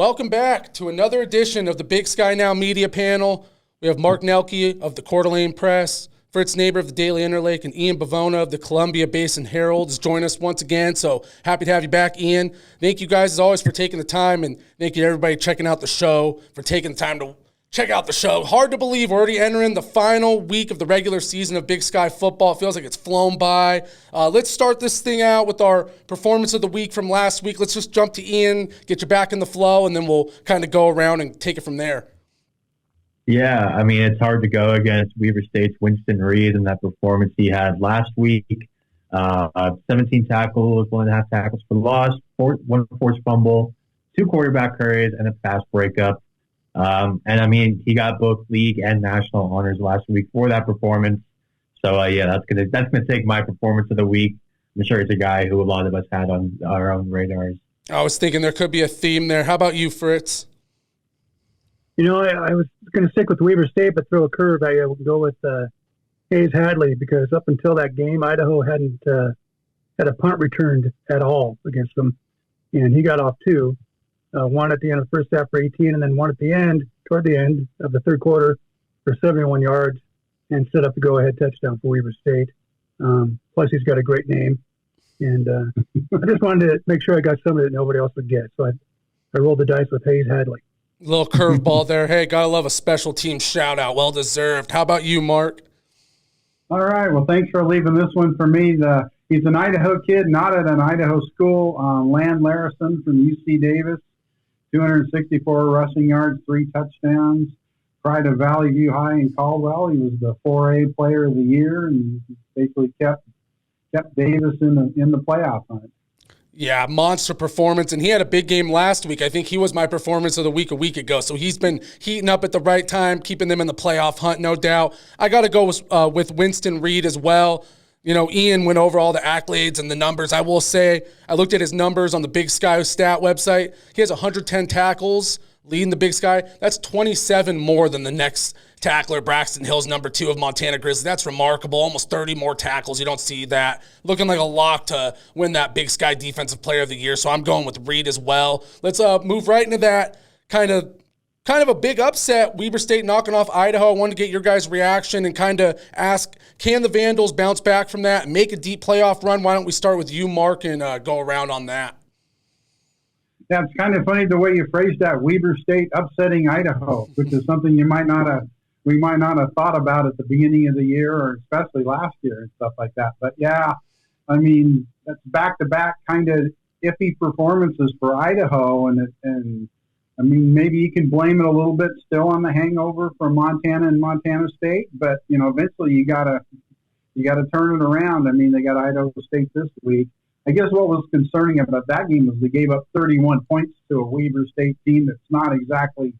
Welcome back to another edition of the Big Sky Now media panel. We have Mark Nelke of the Coeur d'Alene Press, Fritz Neighbor of the Daily Interlake, and Ian Bivona of the Columbia Basin Herald has joined us once again. So happy to have you back, Ian. Thank you guys, as always, for taking the time, and thank you to everybody checking out the show for taking the time to check out the show. Hard to believe we're already entering the final week of the regular season of Big Sky football. It feels like it's flown by. Let's start this thing out with our performance of the week from last week. Let's just jump to Ian, get you back in the flow, and then we'll kind of go around and take it from there. Yeah, I mean, it's hard to go against Weber State's Winston Reed and that performance he had last week. 17 tackles, 1.5 tackles for loss, one forced fumble, 2 quarterback hurries, and a pass breakup. And I mean, he got both league and national honors last week for that performance. So yeah, that's gonna take my performance of the week. I'm sure it's a guy who a lot of us had on our own radars. I was thinking there could be a theme there. How about you, Fritz? You know, I was going to stick with Weber State, but throw a curve. I would go with Hayes Hadley, because up until that game, Idaho hadn't had a punt returned at all against them, and he got off 2. One at the end of the first half for 18, and then one at the end, toward the end of the third quarter, for 71 yards, and set up the go-ahead touchdown for Weber State. Plus, he's got a great name, and I just wanted to make sure I got somebody that nobody else would get. So I rolled the dice with Hayes Hadley. Little curveball there. Hey, gotta love a special team shout-out. Well-deserved. How about you, Mark? All right. Well, thanks for leaving this one for me. He's an Idaho kid, not at an Idaho school. Land Larison from UC Davis. 264 rushing yards, 3 touchdowns. Pride of Valley View High in Caldwell. He was the 4A player of the year and basically kept Davis in the playoff hunt. Yeah, monster performance, and he had a big game last week. I think he was my performance of the week a week ago, so he's been heating up at the right time, keeping them in the playoff hunt, no doubt. I got to go with Winston Reed as well. You know, Ian went over all the accolades and the numbers. I will say, I looked at his numbers on the Big Sky stat website. He has 110 tackles, leading the Big Sky. That's 27 more than the next tackler, Braxton Hill's number 2 of Montana Grizzlies. That's remarkable. Almost 30 more tackles. You don't see that. Looking like a lock to win that Big Sky Defensive Player of the Year. So I'm going with Reed as well. Let's move right into that kind of a big upset. Weber State knocking off Idaho. I wanted to get your guys' reaction and kind of ask, can the Vandals bounce back from that and make a deep playoff run? Why don't we start with you, Mark, and go around on that? Yeah, it's kind of funny the way you phrased that, Weber State upsetting Idaho, which is something we might not have thought about at the beginning of the year, or especially last year and stuff like that. But yeah, I mean, that's back-to-back kind of iffy performances for Idaho, and I mean, maybe you can blame it a little bit still on the hangover from Montana and Montana State, but you know, eventually you gotta turn it around. I mean, they got Idaho State this week. I guess what was concerning about that game was they gave up 31 points to a Weber State team that's not exactly,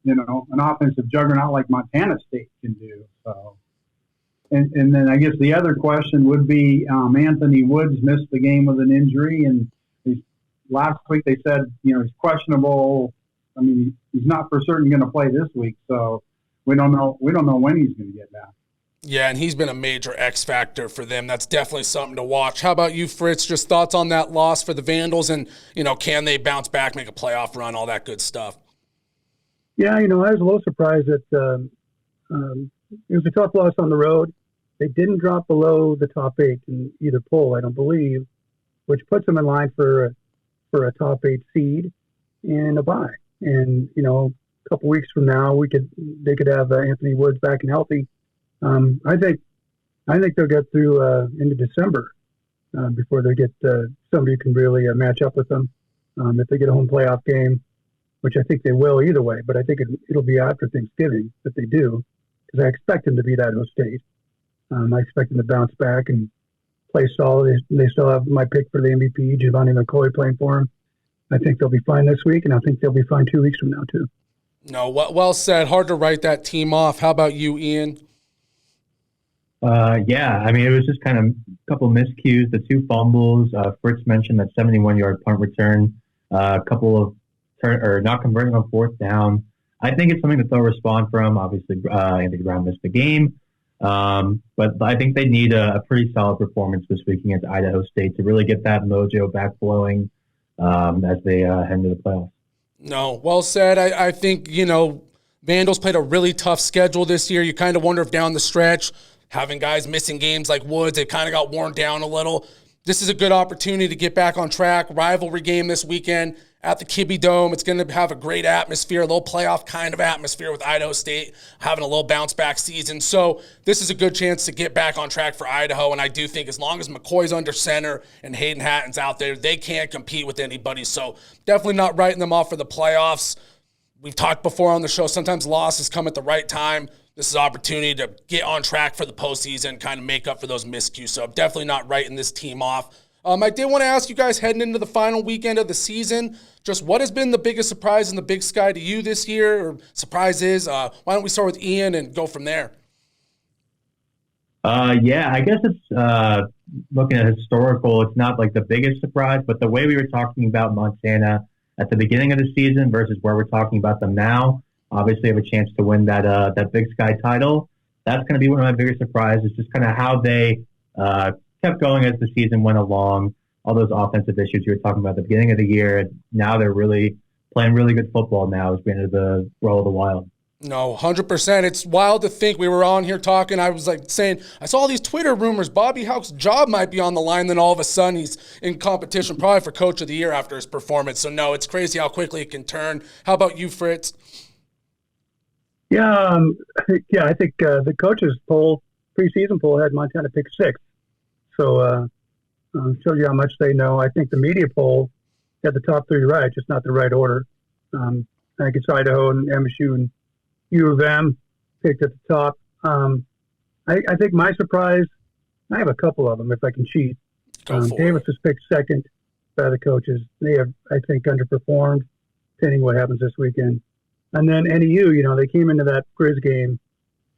you know, an offensive juggernaut like Montana State can do. So, and then I guess the other question would be Anthony Woods missed the game with an injury, and last week they said, you know, he's questionable. I mean, he's not for certain going to play this week, so we don't know when he's going to get back. Yeah, and he's been a major X factor for them. That's definitely something to watch. How about you, Fritz? Just thoughts on that loss for the Vandals, and you know, can they bounce back, make a playoff run, all that good stuff? Yeah, you know, I was a little surprised that it was a tough loss on the road. They didn't drop below the top 8 in either poll, I don't believe, which puts them in line for a top 8 seed and a bye. And you know, a couple weeks from now, they could have Anthony Woods back and healthy. I think they'll get through into December before they get somebody who can really match up with them. If they get a home playoff game, which I think they will either way, but I think it'll be after Thanksgiving that they do, because I expect them to beat Idaho State. I expect them to bounce back and play solid. They still have my pick for the MVP, Giovanni McCoy, playing for them. I think they'll be fine this week, and I think they'll be fine 2 weeks from now too. No, well said. Hard to write that team off. How about you, Ian? Yeah, I mean, it was just kind of a couple miscues, the 2 fumbles. Fritz mentioned that 71-yard punt return, a couple of not converting on 4th down. I think it's something that they'll respond from. Obviously, Anthony Brown missed the game. But I think they need a pretty solid performance this week against Idaho State to really get that mojo back flowing as they head into the playoffs. No, well said. I think, Vandals played a really tough schedule this year. You kind of wonder if down the stretch, having guys missing games like Woods, it kind of got worn down a little. This is a good opportunity to get back on track. Rivalry game this weekend at the Kibbe Dome. It's going to have a great atmosphere, a little playoff kind of atmosphere with Idaho State having a little bounce-back season. So this is a good chance to get back on track for Idaho, and I do think as long as McCoy's under center and Hayden Hatton's out there, they can't compete with anybody. So definitely not writing them off for the playoffs. We've talked before on the show, sometimes losses come at the right time. This is an opportunity to get on track for the postseason, kind of make up for those miscues. So I'm definitely not writing this team off. I did want to ask you guys, heading into the final weekend of the season, just what has been the biggest surprise in the Big Sky to you this year, or surprises? Why don't we start with Ian and go from there? Yeah, I guess it's looking at historical, it's not like the biggest surprise, but the way we were talking about Montana at the beginning of the season versus where we're talking about them now, obviously have a chance to win that Big Sky title. That's going to be one of my biggest surprises, just kind of how they kept going as the season went along. All those offensive issues you were talking about at the beginning of the year, now they're really playing really good football now as we enter the Brawl of the Wild. No, 100%. It's wild to think we were on here talking. I was saying, I saw all these Twitter rumors. Bobby Houck's job might be on the line. Then all of a sudden he's in competition probably for Coach of the Year after his performance. So no, it's crazy how quickly it can turn. How about you, Fritz? Yeah, I think the coaches poll, preseason poll, had Montana pick 6. So shows you how much they know. I think the media poll had the top 3 right, just not the right order. I think it's Idaho and MSU and U of M picked at the top. I think my surprise, I have a couple of them if I can cheat. Davis was picked 2nd by the coaches. They have, I think, underperformed, depending what happens this weekend. And then NEU, they came into that Griz game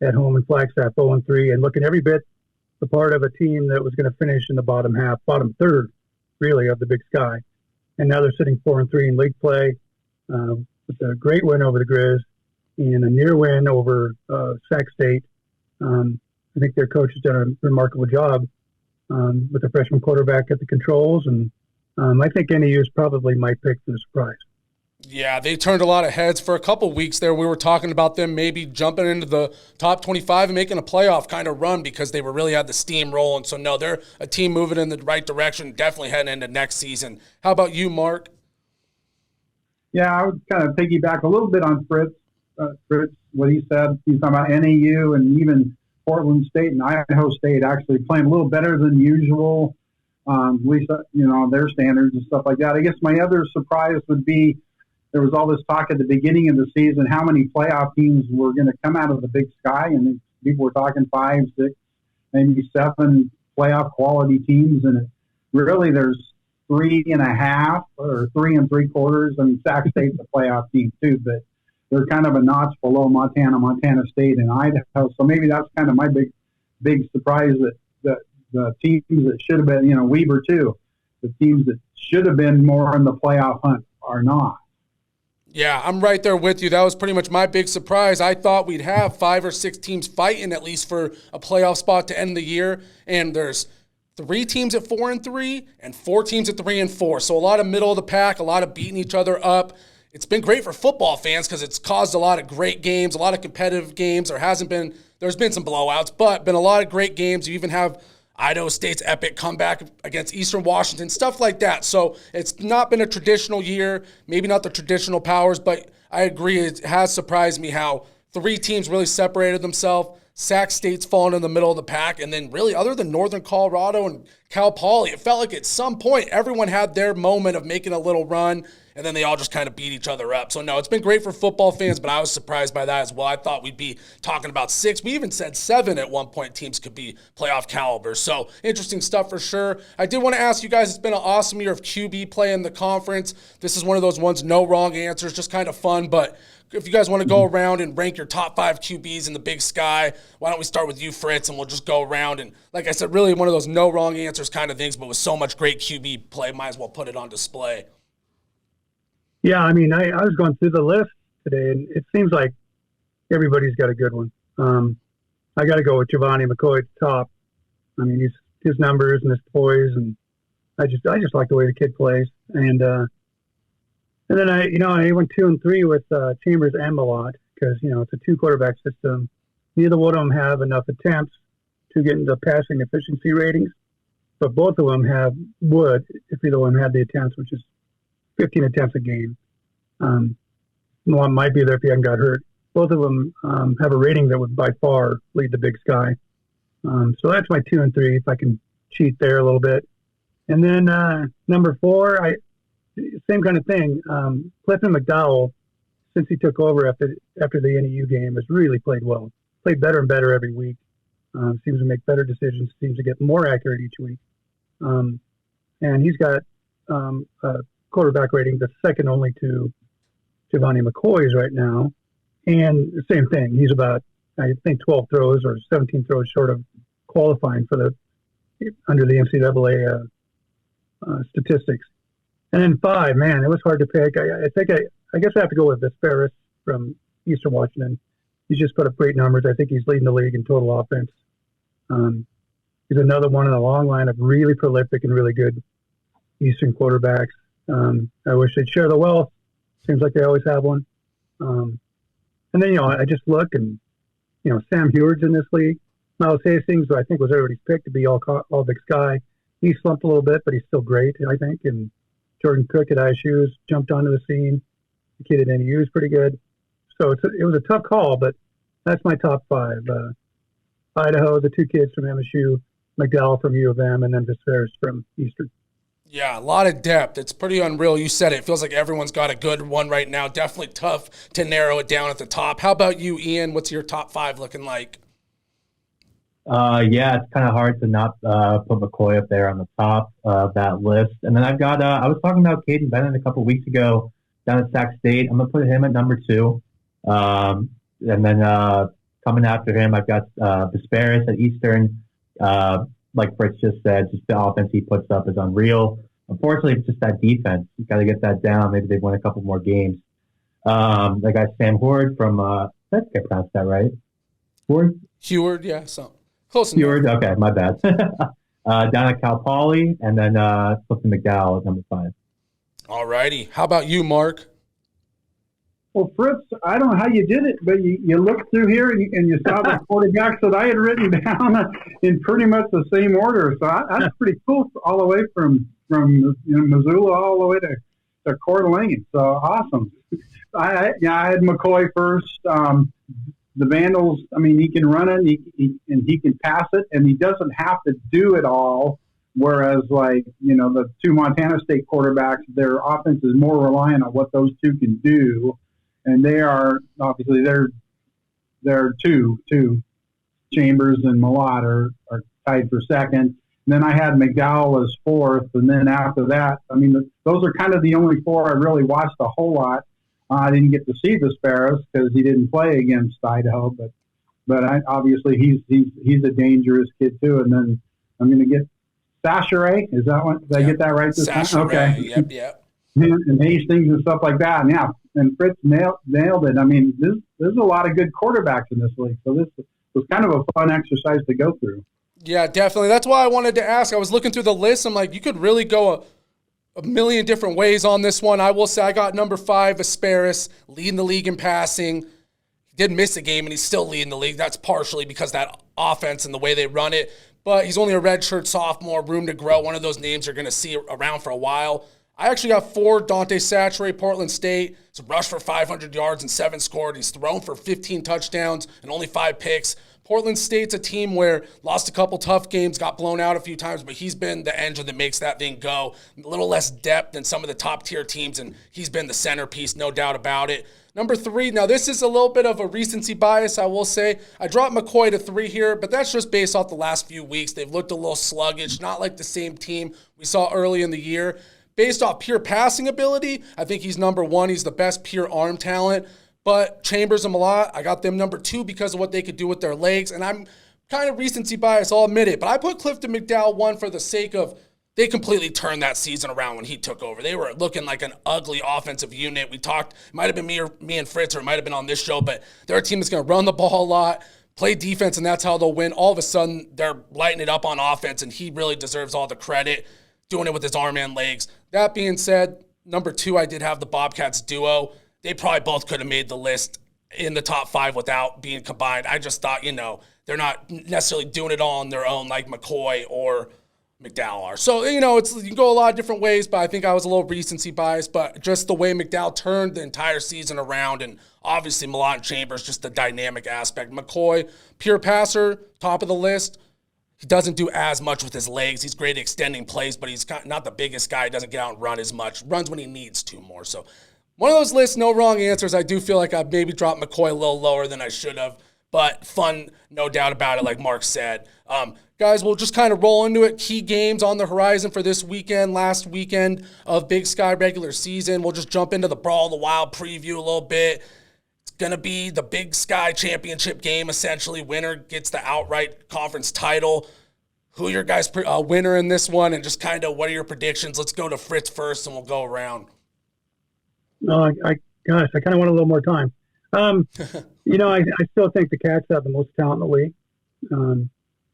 at home in Flagstaff 0-3 and looking every bit the part of a team that was going to finish in the bottom third, really, of the Big Sky. And now they're sitting 4-3 in league play with a great win over the Griz and a near win over Sac State. I think their coach has done a remarkable job with the freshman quarterback at the controls. And I think NEU is probably my pick for the surprise. Yeah, they turned a lot of heads for a couple weeks there. We were talking about them maybe jumping into the top 25 and making a playoff kind of run because they were really had the steam rolling. So, no, they're a team moving in the right direction, definitely heading into next season. How about you, Mark? Yeah, I would kind of piggyback a little bit on Fritz, what he said. He's talking about NAU and even Portland State and Idaho State actually playing a little better than usual, at least, their standards and stuff like that. I guess my other surprise would be there was all this talk at the beginning of the season, how many playoff teams were going to come out of the Big Sky, and people were talking 5, 6, maybe 7 playoff quality teams, and really there's 3.5 or 3 3/4. I mean, Sac State's a playoff team too, but they're kind of a notch below Montana State, and Idaho. So maybe that's kind of my big surprise that the teams that should have been, Weber too, the teams that should have been more in the playoff hunt are not. Yeah, I'm right there with you. That was pretty much my big surprise. I thought we'd have 5 or 6 teams fighting at least for a playoff spot to end the year, and there's 3 teams at 4-3 and 4 teams at 3-4. So a lot of middle of the pack, a lot of beating each other up. It's been great for football fans because it's caused a lot of great games, a lot of competitive games. There's been some blowouts, but been a lot of great games. You even have Idaho State's epic comeback against Eastern Washington, stuff like that. So it's not been a traditional year, maybe not the traditional powers, but I agree it has surprised me how 3 teams really separated themselves. Sac State's fallen in the middle of the pack, and then really other than Northern Colorado and Cal Poly, it felt like at some point everyone had their moment of making a little run, and then they all just kind of beat each other up. So, no, it's been great for football fans, but I was surprised by that as well. I thought we'd be talking about 6. We even said 7 at one point teams could be playoff caliber. So, interesting stuff for sure. I did want to ask you guys, it's been an awesome year of QB play in the conference. This is one of those ones, no wrong answers, just kind of fun, but if you guys want to go around and rank your top 5 QBs in the Big Sky, why don't we start with you, Fritz, and we'll just go around. And like I said, really one of those no wrong answers kind of things, but with so much great QB play, might as well put it on display. Yeah, I mean, I was going through the list today, and it seems like everybody's got a good one. I got to go with Giovanni McCoy at the top. I mean, his numbers and his poise, and I just like the way the kid plays. And And then I went 2 and 3 with Chambers and Malott because, it's a 2-quarterback system. Neither one of them have enough attempts to get into passing efficiency ratings, but both of them would if either one had the attempts, which is 15 attempts a game. One might be there if he hadn't got hurt. Both of them have a rating that would by far lead the Big Sky. So that's my 2 and 3 if I can cheat there a little bit. And then number 4, same kind of thing. Clifton McDowell, since he took over after the NEU game, has really played well. Played better and better every week. Seems to make better decisions. Seems to get more accurate each week. And he's got a quarterback rating that's second only to Giovanni McCoy's right now. And the same thing. He's about, I think, 12 throws or 17 throws short of qualifying for under the NCAA statistics. And then 5, man, it was hard to pick. I guess I have to go with Vesperis from Eastern Washington. He's just put up great numbers. I think he's leading the league in total offense. He's another one in a long line of really prolific and really good Eastern quarterbacks. I wish they'd share the wealth. Seems like they always have one. And then, I just look and, Sam Heward's in this league. Miles Hastings, who I think was everybody's pick to be all Big Sky. He slumped a little bit, but he's still great, I think. And Jordan Cook at ISU has jumped onto the scene. The kid at NEU is pretty good. So it was a tough call, but that's my top 5. Idaho, the 2 kids from MSU, McDowell from U of M, and then Vesperis from Eastern. Yeah, a lot of depth. It's pretty unreal. You said it. It feels like everyone's got a good one right now. Definitely tough to narrow it down at the top. How about you, Ian? What's your top 5 looking like? Yeah, it's kind of hard to not put McCoy up there on the top of that list. And then I've got, I was talking about Caden Bennett a couple weeks ago down at Sac State. I'm going to put him at number 2. And then coming after him, I've got Vesperis at Eastern. Like Fritz just said, just the offense he puts up is unreal. Unfortunately, it's just that defense. You got to get that down. Maybe they win a couple more games. I got Sam Heward from, I think I pronounced that right. Heward, yeah, so close enough. Heward, okay, my bad. Down at Cal Poly, and then Clifton McDowell at number 5. All righty. How about you, Mark? Well, Fritz, I don't know how you did it, but you looked through here and you saw the quarterbacks that I had written down in pretty much the same order. So that's pretty cool, all the way from Missoula all the way to Coeur d'Alene. So awesome. I had McCoy first. The Vandals, I mean, he can run it and he can pass it, and he doesn't have to do it all. Whereas, the 2 Montana State quarterbacks, their offense is more reliant on what those 2 can do. And they are obviously they're two Chambers and Malott are tied for second. And then I had McDowell as 4th, and then after that, I mean, those are kind of the only 4 I really watched a whole lot. I didn't get to see Vesperis because he didn't play against Idaho, but obviously he's a dangerous kid too. And then I'm going to get Sachere. Is that one? Did I get that right this time? Okay. Yep. And Hastings and stuff like that. And and Fritz nailed it. I mean, there's a lot of good quarterbacks in this league, so this was kind of a fun exercise to go through. Yeah, definitely. That's why I wanted to ask. I was looking through the list. I'm like, you could really go a million different ways on this one. I will say I got number 5, Vesperis, leading the league in passing. He did miss a game, and he's still leading the league. That's partially because that offense and the way they run it. But he's only a redshirt sophomore, room to grow. One of those names you're going to see around for a while. I actually got 4, Dante Sachere, Portland State. He's rushed for 500 yards and 7 scored. He's thrown for 15 touchdowns and only 5 picks. Portland State's a team where lost a couple tough games, got blown out a few times, but he's been the engine that makes that thing go. A little less depth than some of the top-tier teams, and he's been the centerpiece, no doubt about it. Number 3, now this is a little bit of a recency bias, I will say. I dropped McCoy to 3 here, but that's just based off the last few weeks. They've looked a little sluggish, not like the same team we saw early in the year. Based off pure passing ability, I think he's number 1. He's the best pure arm talent. But Chambers and Malott, I got them number 2 because of what they could do with their legs. And I'm kind of recency bias, I'll admit it. But I put Clifton McDowell 1 for the sake of they completely turned that season around when he took over. They were looking like an ugly offensive unit. We talked, it might have been me and Fritz, or it might have been on this show, but they're a team that's going to run the ball a lot, play defense, and that's how they'll win. All of a sudden, they're lighting it up on offense, and he really deserves all the credit, doing it with his arm and legs. That being said, number 2, I did have the Bobcats duo. They probably both could have made the list in the top 5 without being combined. I just thought, they're not necessarily doing it all on their own like McCoy or McDowell are. So, you can go a lot of different ways, but I think I was a little recency biased. But just the way McDowell turned the entire season around, and obviously Malott Chambers, just the dynamic aspect. McCoy, pure passer, top of the list. He doesn't do as much with his legs. He's great at extending plays, but he's not the biggest guy. He doesn't get out and run as much. Runs when he needs to more. So one of those lists, no wrong answers. I do feel like I maybe dropped McCoy a little lower than I should have, but fun, no doubt about it, like Mark said. Guys, we'll just kind of roll into it. Key games on the horizon for this weekend, last weekend of Big Sky regular season. We'll just jump into the Brawl, the Wild preview a little bit. It's going to be the Big Sky championship game, essentially. Winner gets the outright conference title. Who are your guys' winner in this one, and just kind of what are your predictions? Let's go to Fritz first, and we'll go around. No, I kind of want a little more time. I still think the Cats have the most talent in the league.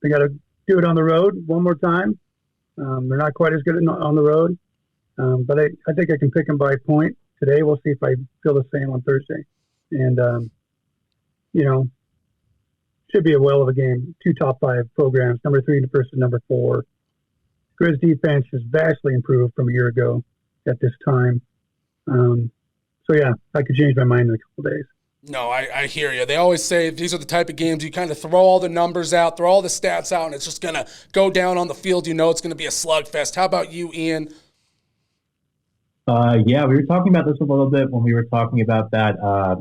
They got to do it on the road one more time. They're not quite as good on the road, but I think I can pick them by point today. We'll see if I feel the same on Thursday. And, should be a whale of a game. 2 top 5 programs, number 3 versus number 4. Griz defense has vastly improved from a year ago at this time. I could change my mind in a couple of days. No, I hear you. They always say these are the type of games you kind of throw all the numbers out, throw all the stats out, and it's just going to go down on the field. It's going to be a slugfest. How about you, Ian? We were talking about this a little bit when we were talking about that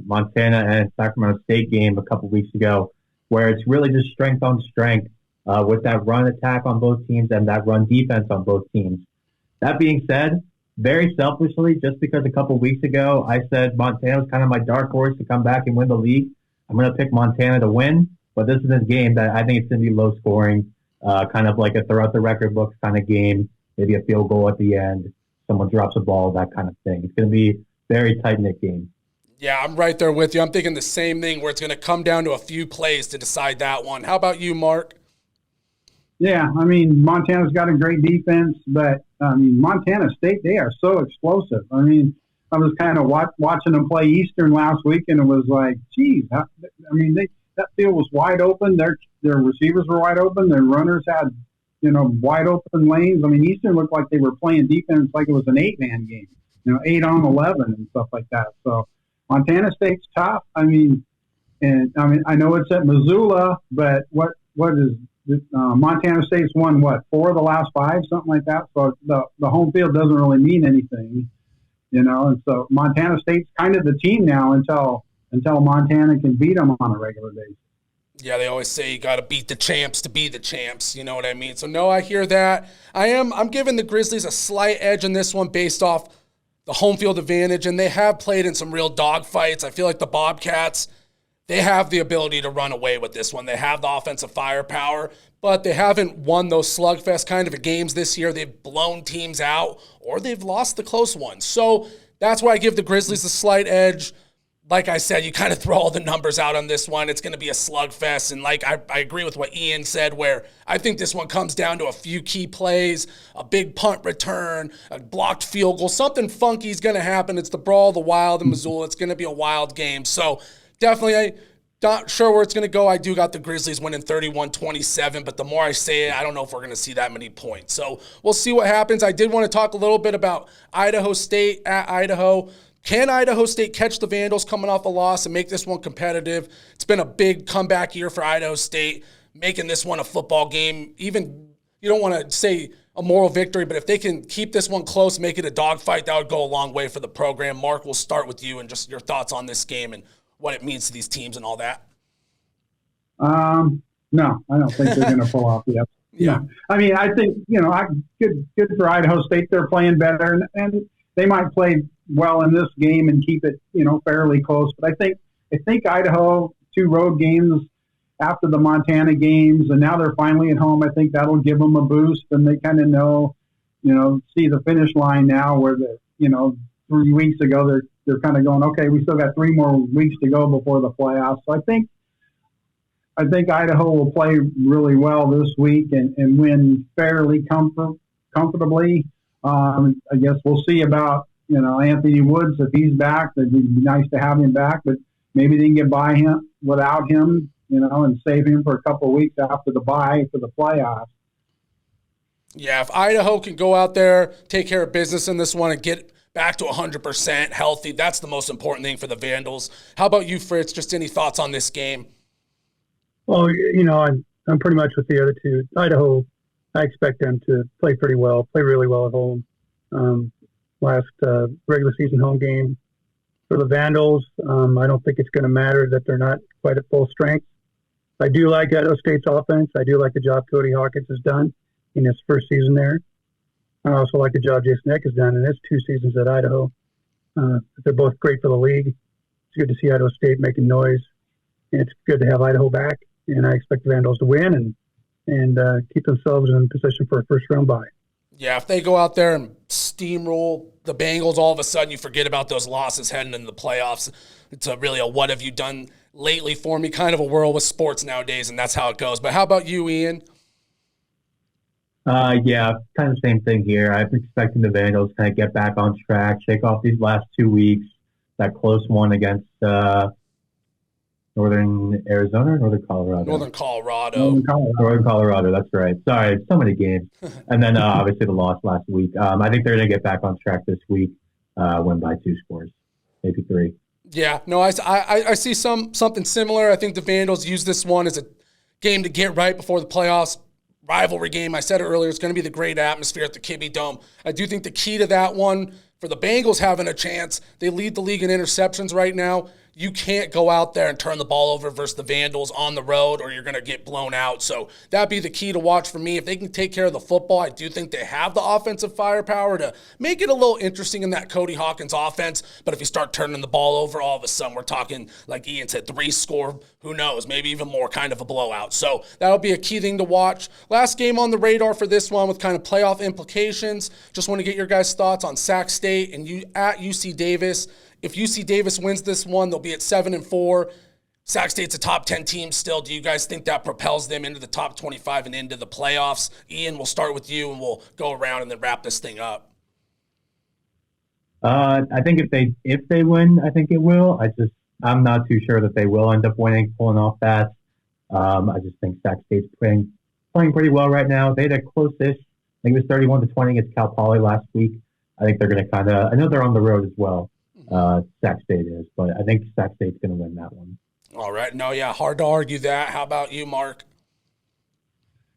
Montana and Sacramento State game a couple weeks ago, where it's really just strength on strength with that run attack on both teams and that run defense on both teams. That being said, very selfishly, just because a couple weeks ago I said Montana was kind of my dark horse to come back and win the league, I'm going to pick Montana to win. But this is a game that I think it's going to be low scoring, kind of like a throughout the record books kind of game, maybe a field goal at the end, someone drops a ball, that kind of thing. It's going to be a very tight-knit game. Yeah, I'm right there with you. I'm thinking the same thing where it's going to come down to a few plays to decide that one. How about you, Mark? Yeah, Montana's got a great defense, but, Montana State, they are so explosive. I was kind of watching them play Eastern last week, and it was like, geez, that field was wide open. Their receivers were wide open. Their runners had, wide open lanes. Eastern looked like they were playing defense like it was an 8-man game, 8 on 11 and stuff like that. So Montana State's tough. I know it's at Missoula, but what is Montana State's won 4 of the last 5, something like that. So the home field doesn't really mean anything, And so Montana State's kind of the team now until Montana can beat them on a regular basis. Yeah, they always say you got to beat the champs to be the champs. You know what I mean? So no, I hear that. I'm giving the Grizzlies a slight edge in this one based off the home field advantage, and they have played in some real dogfights. I feel like the Bobcats, they have the ability to run away with this one. They have the offensive firepower, but they haven't won those slugfest kind of games this year. They've blown teams out, or they've lost the close ones. So that's why I give the Grizzlies a slight edge. Like I said, you kind of throw all the numbers out on this one. It's going to be a slugfest. And I agree with what Ian said, where I think this one comes down to a few key plays, a big punt return, a blocked field goal. Something funky is going to happen. It's the Brawl, the Wild, and Missoula. It's going to be a wild game. So definitely, I'm not sure where it's going to go. I do got the Grizzlies winning 31-27, but the more I say it, I don't know if we're going to see that many points. So we'll see what happens. I did want to talk a little bit about Idaho State at Idaho. Can Idaho State catch the Vandals coming off a loss and make this one competitive? It's been a big comeback year for Idaho State, making this one a football game. Even, you don't want to say a moral victory, but if they can keep this one close, make it a dogfight, that would go a long way for the program. Mark, we'll start with you and just your thoughts on this game and what it means to these teams and all that. No, I don't think they're going to pull off the upset. Yeah. I think, good for Idaho State. They're playing better, and they might play well in this game and keep it, fairly close. But I think Idaho, 2 road games after the Montana games, and now they're finally at home. I think that'll give them a boost, and they kind of know, see the finish line now where 3 weeks ago they're kind of going, okay, we still got 3 more weeks to go before the playoffs. So I think Idaho will play really well this week and win fairly comfortably. I guess we'll see about Anthony Woods, if he's back, it'd be nice to have him back, but maybe they can get by him without him, and save him for a couple of weeks after the bye for the playoffs. Yeah, if Idaho can go out there, take care of business in this one and get back to 100% healthy, that's the most important thing for the Vandals. How about you, Fritz? Just any thoughts on this game? Well, I'm pretty much with the other two. Idaho, I expect them to play really well at home. Last regular season home game for the Vandals, I don't think it's going to matter that they're not quite at full strength. I do like Idaho State's offense. I do like the job Cody Hawkins has done in his first season there. I also like the job Jason Eck has done in his 2 seasons at Idaho. They're both great for the league. It's good to see Idaho State making noise, and it's good to have Idaho back. And I expect the Vandals to win and keep themselves in position for a first-round bye. Yeah, if they go out there and steamroll the Bengals, all of a sudden you forget about those losses heading into the playoffs. It's really a what have you done lately for me kind of a world with sports nowadays, and that's how it goes. But how about you, Ian? Yeah, kind of the same thing here. I'm expecting the Vandals kind of get back on track, shake off these last 2 weeks, that close one against Northern Arizona or Northern Colorado? Northern Colorado. Northern Colorado, that's right. Sorry, so many games. And then obviously the loss last week. I think they're going to get back on track this week, win by 2 scores, maybe 3. Yeah, no, I see something similar. I think the Vandals use this one as a game to get right before the playoffs. Rivalry game, I said it earlier, it's going to be the great atmosphere at the Kibbe Dome. I do think the key to that one, for the Bengals having a chance, they lead the league in interceptions right now. You can't go out there and turn the ball over versus the Vandals on the road or you're going to get blown out. So that'd be the key to watch for me. If they can take care of the football, I do think they have the offensive firepower to make it a little interesting in that Cody Hawkins offense. But if you start turning the ball over, all of a sudden we're talking, like Ian said, 3 score, who knows, maybe even more, kind of a blowout. So that'll be a key thing to watch. Last game on the radar for this one with kind of playoff implications. Just want to get your guys' thoughts on Sac State and at UC Davis. If UC Davis wins this one, they'll be at 7-4. Sac State's a top 10 team still. Do you guys think that propels them into the top 25 and into the playoffs? Ian, we'll start with you and we'll go around and then wrap this thing up. I think if they win, I think it will. I'm not too sure that they will end up winning, pulling off that. I just think Sac State's playing pretty well right now. They had a close-ish, I think it was 31-20 against Cal Poly last week. I think they're going to I know they're on the road as well. Sac State is, but I think Sac State's going to win that one. All right. No, yeah, hard to argue that. How about you, Mark?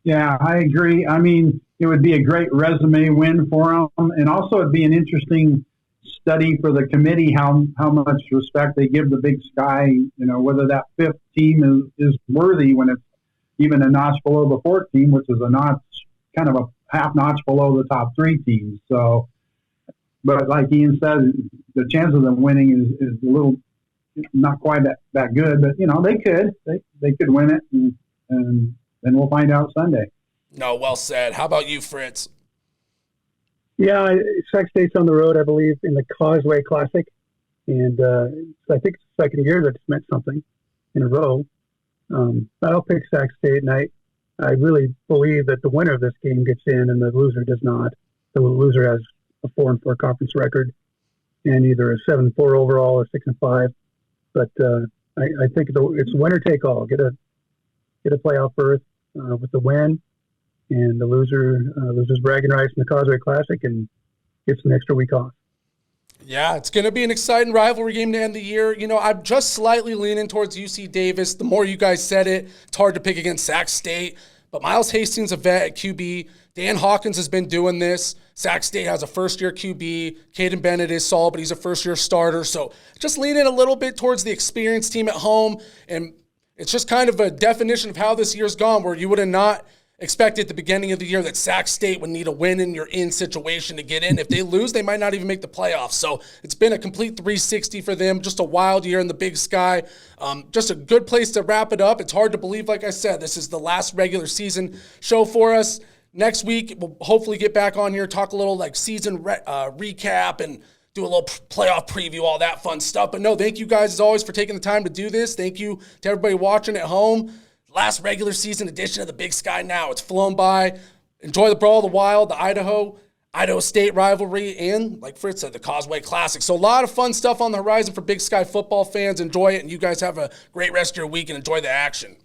Yeah, I agree. I mean, it would be a great resume win for them, and also it'd be an interesting study for the committee how much respect they give the Big Sky. Whether that 5th team is worthy when it's even a notch below the 4th team, which is a notch, kind of a half notch below the top 3 teams. So. But like Ian said, the chance of them winning is a little not quite that good. But they could win it, and then we'll find out Sunday. No, well said. How about you, Fritz? Yeah, Sac State's on the road, I believe, in the Causeway Classic, and I think it's the second year that's meant something in a row. I'll pick Sac State, and I really believe that the winner of this game gets in, and the loser does not. The loser has a 4-4 conference record, and either a 7-4 overall or 6-5. But I think it's winner take all. Get a playoff berth with the win, and the loser loses bragging rights in the Causeway Classic and gets an extra week off. Yeah, it's going to be an exciting rivalry game to end the year. I'm just slightly leaning towards UC Davis. The more you guys said it, it's hard to pick against Sac State. But Miles Hastings, a vet at QB. Dan Hawkins has been doing this. Sac State has a first-year QB. Caden Bennett is solid, but he's a first-year starter. So just leaning a little bit towards the experienced team at home. And it's just kind of a definition of how this year's gone, where you would have not expected at the beginning of the year that Sac State would need a win in your in situation to get in. If they lose, they might not even make the playoffs. So it's been a complete 360 for them. Just a wild year in the Big Sky. Just a good place to wrap it up. It's hard to believe, like I said, this is the last regular season show for us. Next week, we'll hopefully get back on here, talk a little like season recap and do a little playoff preview, all that fun stuff. But no, thank you guys as always for taking the time to do this. Thank you to everybody watching at home. Last regular season edition of the Big Sky now. It's flown by. Enjoy the Brawl of the Wild, the Idaho Idaho State rivalry, and like Fritz said, the Causeway Classic. So a lot of fun stuff on the horizon for Big Sky football fans. Enjoy it, and you guys have a great rest of your week and enjoy the action.